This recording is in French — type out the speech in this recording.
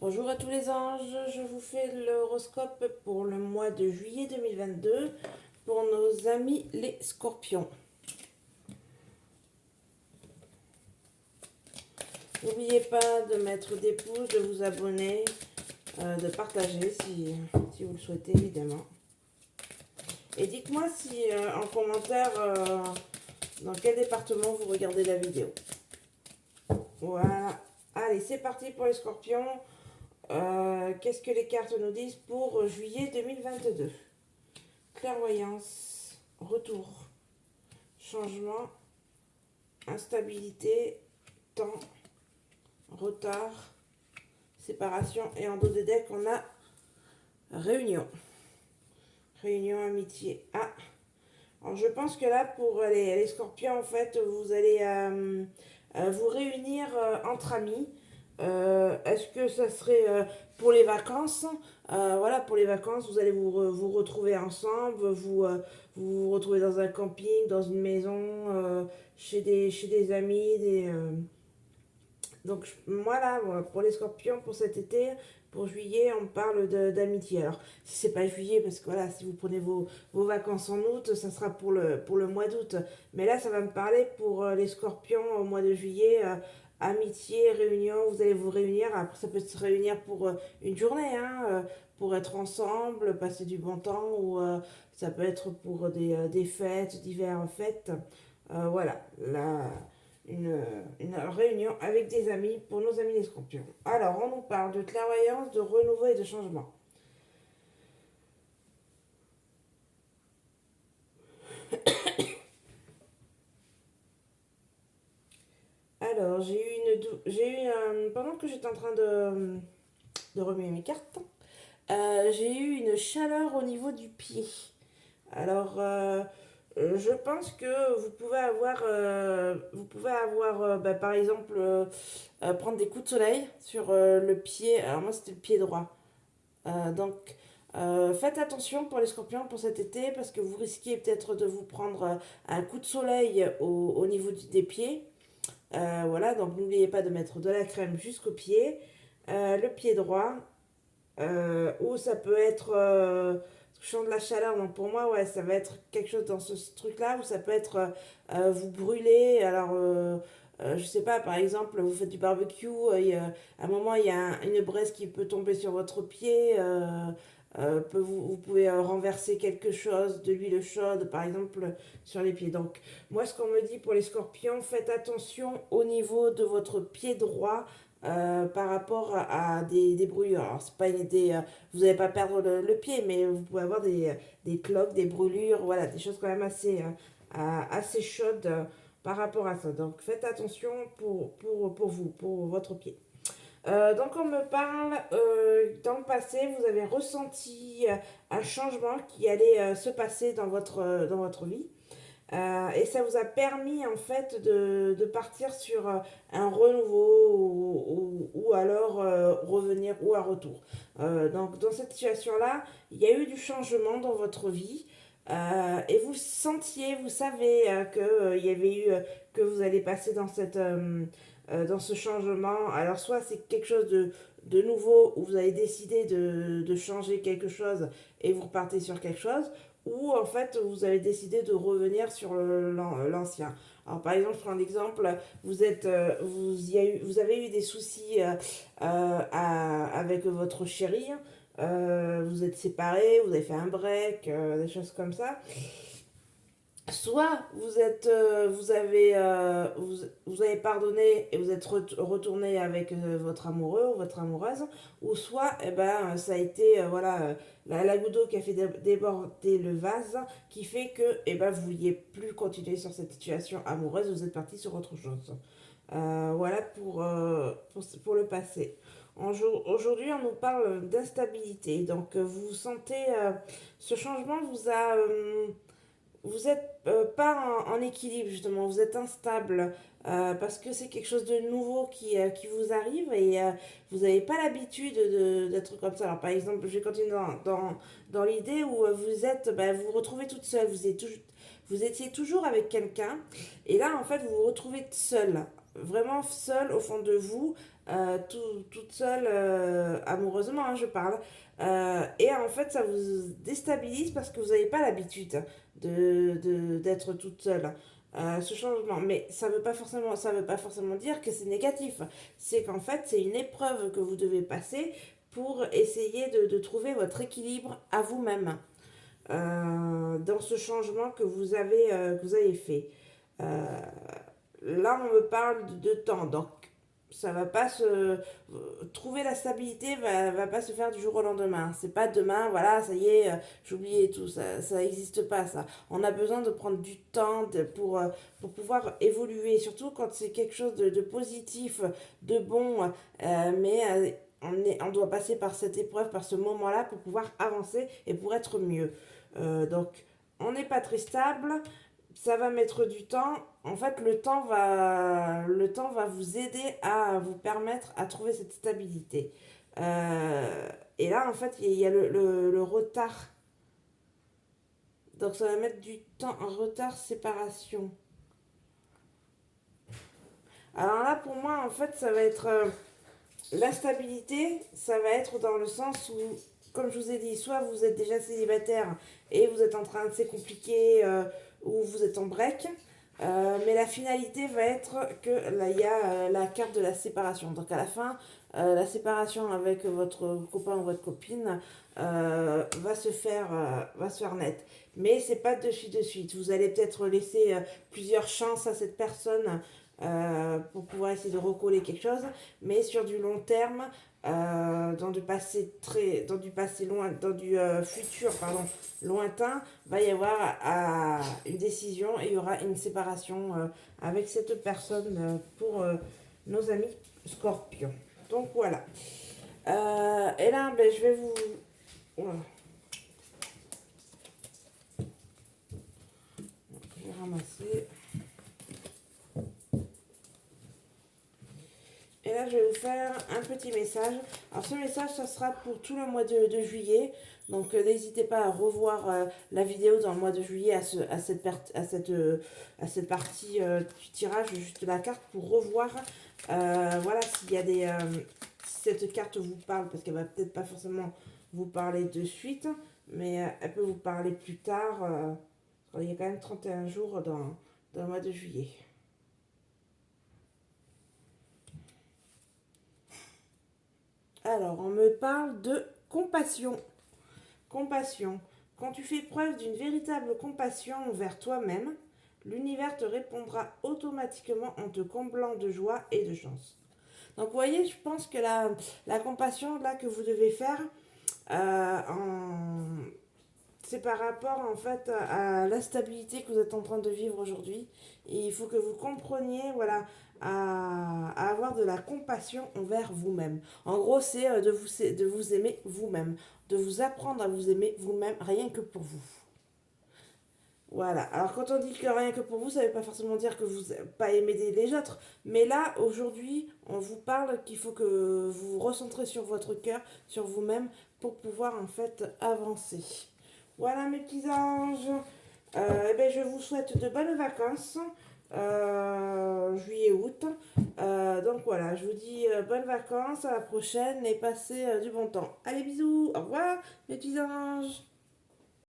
Bonjour à tous les anges, je vous fais l'horoscope pour le mois de juillet 2022 pour nos amis les scorpions. N'oubliez pas de mettre des pouces, de vous abonner, de partager si vous le souhaitez évidemment. Et dites-moi si en commentaire dans quel département vous regardez la vidéo. Voilà, allez c'est parti pour les scorpions. Qu'est-ce que les cartes nous disent pour juillet 2022? Clairvoyance, retour, changement, instabilité, temps, retard, séparation. Et en dos de deck, on a réunion. Réunion, amitié. Ah, alors je pense que là, pour les scorpions, en fait, vous allez vous réunir entre amis. Est-ce que ça serait pour les vacances? Voilà, pour les vacances, vous allez vous retrouver ensemble, vous vous retrouvez dans un camping, dans une maison, chez des amis. Donc, moi là, voilà, pour les scorpions, pour cet été, pour juillet, on parle d'amitié. Alors, si c'est pas juillet, parce que voilà, si vous prenez vos vacances en août, ça sera pour le mois d'août. Mais là, ça va me parler pour les scorpions au mois de juillet. Amitié, réunion, vous allez vous réunir. Après, ça peut se réunir pour une journée, hein, pour être ensemble, passer du bon temps, ou ça peut être pour des fêtes, diverses fêtes. Voilà, là une réunion avec des amis pour nos amis les scorpions. Alors, on nous parle de clairvoyance, de renouveau et de changement. Alors, pendant que j'étais en train de remuer mes cartes, j'ai eu une chaleur au niveau du pied. Alors, je pense que vous pouvez avoir bah, par exemple, prendre des coups de soleil sur le pied. Alors, moi, c'était le pied droit. Faites attention pour les scorpions pour cet été parce que vous risquez peut-être de vous prendre un coup de soleil au niveau des pieds. Voilà, donc n'oubliez pas de mettre de la crème jusqu'au pied. Le pied droit, ou ça peut être champ de la chaleur. Donc pour moi, ouais, ça va être quelque chose dans ce truc-là où ça peut être vous brûler. Alors, je sais pas, par exemple, vous faites du barbecue, à un moment, il y a une braise qui peut tomber sur votre pied. Vous pouvez renverser quelque chose, de l'huile chaude, par exemple, sur les pieds. Donc, moi, ce qu'on me dit pour les scorpions, faites attention au niveau de votre pied droit par rapport à des brûlures. Alors, c'est pas une idée, vous n'allez pas perdre le pied, mais vous pouvez avoir des cloques, des brûlures, voilà, des choses quand même assez chaudes par rapport à ça. Donc, faites attention pour vous, pour votre pied. Donc on me parle, dans le passé, vous avez ressenti un changement qui allait se passer dans votre vie. Et ça vous a permis en fait de partir sur un renouveau ou alors revenir ou un retour. Donc dans cette situation-là, il y a eu du changement dans votre vie. Et vous sentiez, vous savez il y avait eu que vous allez passer dans ce changement. Alors soit c'est quelque chose de nouveau où vous avez décidé de changer quelque chose et vous repartez sur quelque chose, ou en fait vous avez décidé de revenir sur l'ancien. Alors par exemple, je prends l'exemple, vous avez eu des soucis avec votre chéri, vous êtes séparés, vous avez fait un break, des choses comme ça. Soit vous avez pardonné et vous êtes retourné avec votre amoureux ou votre amoureuse, ou soit eh ben, ça a été voilà, la goutte d'eau qui a fait déborder le vase, qui fait que eh ben, vous ne vouliez plus continuer sur cette situation amoureuse, vous êtes parti sur autre chose. Voilà pour le passé. Aujourd'hui, on nous parle d'instabilité. Donc, vous sentez, ce changement vous êtes pas en équilibre justement, vous êtes instable parce que c'est quelque chose de nouveau qui vous arrive et vous n'avez pas l'habitude d'être comme ça. Alors par exemple, je vais continuer dans l'idée où vous vous retrouvez toute seule, vous étiez toujours avec quelqu'un et là en fait vous vous retrouvez seule, vraiment seule au fond de vous. toute seule, amoureusement, hein, je parle. Et en fait, ça vous déstabilise parce que vous n'avez pas l'habitude d'être toute seule. Ce changement, mais ça veut pas forcément dire que c'est négatif. C'est qu'en fait, c'est une épreuve que vous devez passer pour essayer de trouver votre équilibre à vous-même dans ce changement que vous avez fait. Euh, Là, on me parle de temps, donc ça va pas se trouver la stabilité va pas se faire du jour au lendemain. C'est pas demain, voilà, ça y est, j'ai oublié tout, ça existe pas ça. On a besoin de prendre du temps pour pouvoir évoluer, surtout quand c'est quelque chose de positif, de bon, mais on doit passer par cette épreuve, par ce moment-là pour pouvoir avancer et pour être mieux. Donc, on n'est pas très stable, ça va mettre du temps. En fait, le temps va vous aider à vous permettre à trouver cette stabilité. Et là, en fait, il y a le retard. Donc, ça va mettre du temps, un retard séparation. Alors là, pour moi, en fait, ça va être la stabilité, ça va être dans le sens où, comme je vous ai dit, soit vous êtes déjà célibataire et vous êtes en train de c'est compliqué, ou vous êtes en break. Mais la finalité va être que là, il y a la carte de la séparation. Donc à la fin, la séparation avec votre copain ou votre copine va se faire net. Mais c'est pas de suite de suite. Vous allez peut-être laisser plusieurs chances à cette personne pour pouvoir essayer de recoller quelque chose. Mais sur du long terme, dans du passé loin, dans du futur, pardon, lointain, va y avoir une décision et il y aura une séparation avec cette personne pour nos amis scorpions. Donc voilà. Et là, ben, je vais vous. Voilà. Je vais ramasser. Et là, je vais vous faire un petit message. Alors, ce message, ça sera pour tout le mois de juillet. Donc, n'hésitez pas à revoir la vidéo dans le mois de juillet à cette partie du tirage, juste la carte, pour revoir voilà, s'il y a si cette carte vous parle, parce qu'elle va peut-être pas forcément vous parler de suite, mais elle peut vous parler plus tard. Il y a quand même 31 jours dans le mois de juillet. Alors, on me parle de compassion. Compassion. Quand tu fais preuve d'une véritable compassion envers toi-même, l'univers te répondra automatiquement en te comblant de joie et de chance. Donc, vous voyez, je pense que la compassion là que vous devez faire, en c'est par rapport en fait à l'instabilité que vous êtes en train de vivre aujourd'hui. Et il faut que vous compreniez, voilà, à avoir de la compassion envers vous-même. En gros, c'est de vous aimer vous-même, de vous apprendre à vous aimer vous-même, rien que pour vous. Voilà. Alors quand on dit que rien que pour vous, ça ne veut pas forcément dire que vous pas aimer les autres. Mais là, aujourd'hui, on vous parle qu'il faut que vous vous recentrez sur votre cœur, sur vous-même, pour pouvoir en fait avancer. Voilà mes petits anges. Eh ben, je vous souhaite de bonnes vacances. Juillet-août. Donc voilà, je vous dis bonnes vacances, à la prochaine et passez du bon temps. Allez, bisous, au revoir mes petits anges.